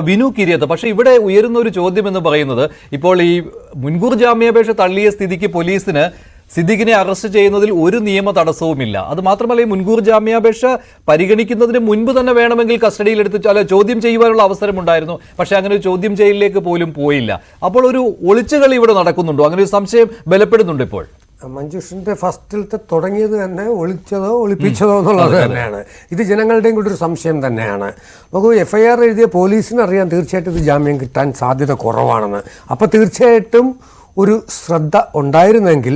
വിനു കിരിയത്ത്. പക്ഷേ ഇവിടെ ഉയരുന്ന ഒരു ചോദ്യം എന്ന് പറയുന്നത്, ഇപ്പോൾ ഈ മുൻകൂർ ജാമ്യാപേക്ഷ തള്ളിയ സ്ഥിതിക്ക് പോലീസിന് സിദ്ദിഖിനെ അറസ്റ്റ് ചെയ്യുന്നതിൽ ഒരു നിയമ തടസ്സവുമില്ല. അത് മാത്രമല്ല, ഈ മുൻകൂർ ജാമ്യാപേക്ഷ പരിഗണിക്കുന്നതിന് മുൻപ് തന്നെ വേണമെങ്കിൽ കസ്റ്റഡിയിലെടുത്ത് ചോദ്യം ചെയ്യുവാനുള്ള അവസരമുണ്ടായിരുന്നു. പക്ഷേ അങ്ങനെ ഒരു ചോദ്യം ചെയ്യലിലേക്ക് പോലും പോയില്ല. അപ്പോൾ ഒരു ഒളിച്ചുകളി ഇവിടെ നടക്കുന്നുണ്ടോ? അങ്ങനെ ഒരു സംശയം ബലപ്പെടുന്നുണ്ട് ഇപ്പോൾ. മഞ്ജുഷിന്റെ ഫസ്റ്റിലത്തെ തുടങ്ങിയത് തന്നെ ഒളിച്ചതോ ഒളിപ്പിച്ചതോ എന്നുള്ളത് തന്നെയാണ്. ഇത് ജനങ്ങളുടെയും കൂടി ഒരു സംശയം തന്നെയാണ്. നമുക്ക് FIR എഴുതിയ പോലീസിന് അറിയാം തീർച്ചയായിട്ടും ഇത് ജാമ്യം കിട്ടാൻ സാധ്യത കുറവാണെന്ന്. അപ്പോൾ തീർച്ചയായിട്ടും ഒരു ശ്രദ്ധ ഉണ്ടായിരുന്നെങ്കിൽ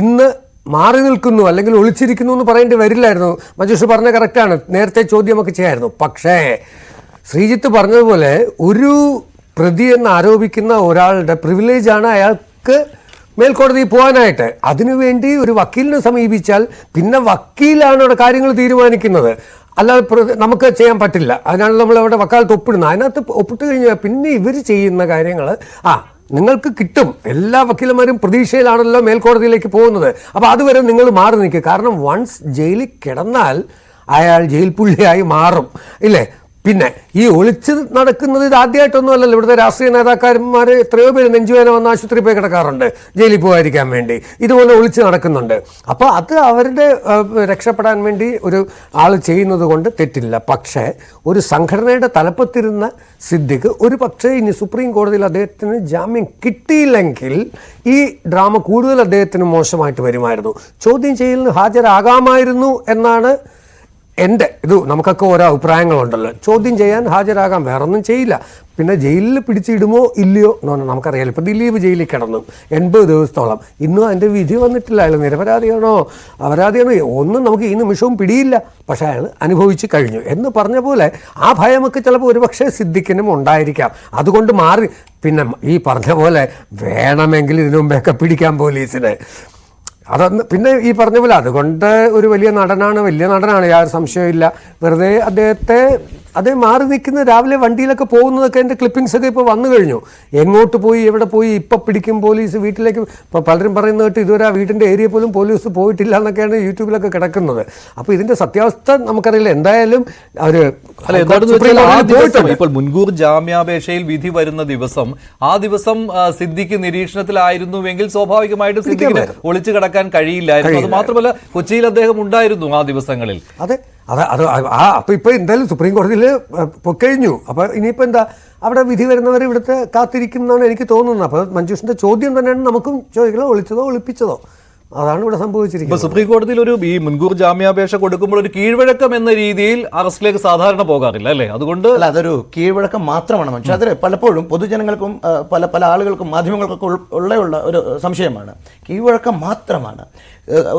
ഇന്ന് മാറി നിൽക്കുന്നു അല്ലെങ്കിൽ ഒളിച്ചിരിക്കുന്നു എന്ന് പറയേണ്ടി വരില്ലായിരുന്നു. മഞ്ജുഷ് പറഞ്ഞ കറക്റ്റാണ്, നേരത്തെ ചോദ്യമൊക്കെ ചെയ്യായിരുന്നു. പക്ഷേ ശ്രീജിത്ത് പറഞ്ഞതുപോലെ ഒരു പ്രതി എന്ന് ആരോപിക്കുന്ന ഒരാളുടെ പ്രിവിലേജാണ് അയാൾക്ക് മേൽക്കോടതിയിൽ പോകാനായിട്ട്. അതിനുവേണ്ടി ഒരു വക്കീലിനെ സമീപിച്ചാൽ പിന്നെ വക്കീലാണ് അവിടെ കാര്യങ്ങൾ തീരുമാനിക്കുന്നത്, അല്ലാതെ നമുക്ക് ചെയ്യാൻ പറ്റില്ല. അതിനാണ് നമ്മൾ അവിടെ വക്കാലത്ത് ഒപ്പിടുന്നത്. അതിനകത്ത് ഒപ്പിട്ട് കഴിഞ്ഞാൽ പിന്നെ ഇവർ ചെയ്യുന്ന കാര്യങ്ങൾ നിങ്ങൾക്ക് കിട്ടും. എല്ലാ വക്കീലന്മാരും പ്രതീക്ഷയിലാണല്ലോ മേൽക്കോടതിയിലേക്ക് പോകുന്നത്. അപ്പോൾ അതുവരെ നിങ്ങൾ മാറി നിൽക്കുക. കാരണം വൺസ് ജയിലിൽ കിടന്നാൽ അയാൾ ജയിൽ പുള്ളിയായി മാറും, ഇല്ലേ? പിന്നെ ഈ ഒളിച്ച് നടക്കുന്നത് ഇത് ആദ്യമായിട്ടൊന്നും അല്ലല്ലോ. ഇവിടുത്തെ രാഷ്ട്രീയ നേതാക്കന്മാർ എത്രയോ പേര് നെഞ്ചുവേദന വന്ന് ആശുപത്രി പോയി കിടക്കാറുണ്ട് ജയിലിൽ പോകാതിരിക്കാൻ വേണ്ടി. ഇതുപോലെ ഒളിച്ച് നടക്കുന്നുണ്ട്. അപ്പോൾ അത് അവരുടെ രക്ഷപ്പെടാൻ വേണ്ടി ഒരു ആൾ ചെയ്യുന്നത് കൊണ്ട് തെറ്റില്ല. പക്ഷേ ഒരു സംഘടനയുടെ തലപ്പത്തിരുന്ന സിദ്ദിഖ് ഒരു പക്ഷേ ഇനി സുപ്രീം കോടതിയിൽ അദ്ദേഹത്തിന് ജാമ്യം കിട്ടിയില്ലെങ്കിൽ ഈ ഡ്രാമ കൂടുതൽ അദ്ദേഹത്തിന് മോശമായിട്ട് വരുമായിരുന്നു. ചോദ്യം ചെയ്യലിന് ഹാജരാകാമായിരുന്നു എന്നാണ് ഇത് നമുക്കൊക്കെ ഓരോ അഭിപ്രായങ്ങളുണ്ടല്ലോ. ചോദ്യം ചെയ്യാൻ ഹാജരാകാം, വേറൊന്നും ചെയ്യില്ല. പിന്നെ ജയിലിൽ പിടിച്ചിടുമോ ഇല്ലയോ എന്ന് പറഞ്ഞാൽ നമുക്കറിയാലോ. ഇപ്പോൾ ദിലീപ് ജയിലിൽ കിടന്നു 80 ദിവസത്തോളം. ഇന്നും അതിൻ്റെ വിധി വന്നിട്ടില്ല. അയാൾ നിരപരാധിയാണോ അപരാധിയാണോ ഒന്നും നമുക്ക് ഈ നിമിഷവും പിടിയില്ല. പക്ഷേ അയാൾ അനുഭവിച്ച് കഴിഞ്ഞു എന്ന് പറഞ്ഞ പോലെ ആ ഭയമൊക്കെ ചിലപ്പോൾ ഒരുപക്ഷെ സിദ്ദിഖിനും ഉണ്ടായിരിക്കാം. അതുകൊണ്ട് മാറി. പിന്നെ ഈ പറഞ്ഞ പോലെ വേണമെങ്കിൽ ഇതിനു മുമ്പേയൊക്കെ പിടിക്കാം പോലീസിനെ. അതൊന്ന് പിന്നെ ഈ പറഞ്ഞ പോലെ അതുകൊണ്ട് ഒരു വലിയ നടനാണ്, യാതൊരു സംശയമില്ല. വെറുതെ അദ്ദേഹം മാറി നിൽക്കുന്ന രാവിലെ വണ്ടിയിലൊക്കെ പോകുന്നതൊക്കെ എൻ്റെ ക്ലിപ്പിങ്സ് ഒക്കെ ഇപ്പോൾ വന്നു കഴിഞ്ഞു. എങ്ങോട്ട് പോയി എവിടെ പോയി ഇപ്പം പിടിക്കും പോലീസ്, വീട്ടിലേക്ക് ഇപ്പോൾ പലരും പറയുന്നത് കേട്ട് ഇതുവരെ ആ വീടിൻ്റെ ഏരിയ പോലും പോലീസ് പോയിട്ടില്ല എന്നൊക്കെയാണ് യൂട്യൂബിലൊക്കെ കിടക്കുന്നത്. അപ്പോൾ ഇതിൻ്റെ സത്യാവസ്ഥ നമുക്കറിയില്ല. എന്തായാലും ഇപ്പോൾ മുൻകൂർ ജാമ്യാപേക്ഷയിൽ വിധി വരുന്ന ദിവസം ആ ദിവസം സിദ്ദിഖ് നിരീക്ഷണത്തിലായിരുന്നുവെങ്കിൽ സ്വാഭാവികമായിട്ടും സിദ്ദിഖിന് ഒളിച്ചു കിടക്കാൻ കഴിയില്ലായിരുന്നു. അത് മാത്രമല്ല കൊച്ചിയിൽ അദ്ദേഹം ഉണ്ടായിരുന്നു ആ ദിവസങ്ങളിൽ. അപ്പോൾ ഇപ്പോൾ എന്തായാലും സുപ്രീം കോടതിയിൽ പൊക്കഴിഞ്ഞു. അപ്പോൾ ഇനിയിപ്പോൾ എന്താ അവിടെ വിധി വരുന്നവർ ഇവിടുത്തെ കാത്തിരിക്കും എന്നാണ് എനിക്ക് തോന്നുന്നത്. അപ്പോൾ മഞ്ജുഷിൻ്റെ ചോദ്യം തന്നെയാണ് നമുക്കും ചോദിക്കുന്നത്, ഒളിച്ചതോ ഒളിപ്പിച്ചതോ? അതാണ് ഇവിടെ സംഭവിച്ചിരിക്കുന്നത്. സുപ്രീം കോടതിയിൽ ഈ മുൻകൂർ ജാമ്യാപേക്ഷ കൊടുക്കുമ്പോൾ ഒരു കീഴ്വഴക്കം എന്ന രീതിയിൽ അറസ്റ്റിലേക്ക് സാധാരണ പോകാറില്ല, അല്ലേ? അതുകൊണ്ട് അതൊരു കീഴ്വഴക്കം മാത്രമാണ്. പക്ഷെ അത് പലപ്പോഴും പൊതുജനങ്ങൾക്കും പല ആളുകൾക്കും മാധ്യമങ്ങൾക്കൊക്കെ ഉള്ള ഒരു സംശയമാണ്. കീഴ്വഴക്കം മാത്രമാണ്.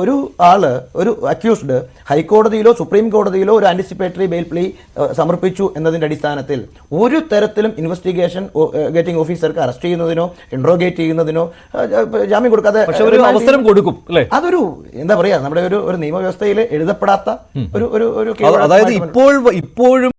ഒരു അക്യൂസ്ഡ് ഹൈക്കോടതിയിലോ സുപ്രീം കോടതിയിലോ ഒരു ആന്റിസിപ്പേറ്ററി ബെയിൽ പ്ലീ സമർപ്പിച്ചു എന്നതിൻ്റെ അടിസ്ഥാനത്തിൽ ഒരു തരത്തിലും ഇൻവെസ്റ്റിഗേറ്റിംഗ് ഓഫീസർക്ക് അറസ്റ്റ് ചെയ്യുന്നതിനോ ഇൻട്രോഗേറ്റ് ചെയ്യുന്നതിനോ ജാമ്യം കൊടുക്കാതെ അവസരം കൊടുക്കും. അതൊരു എന്താ പറയാ, നമ്മുടെ ഒരു നിയമവ്യവസ്ഥയിൽ എഴുതപ്പെടാത്ത ഒരു അതായത് ഇപ്പോഴും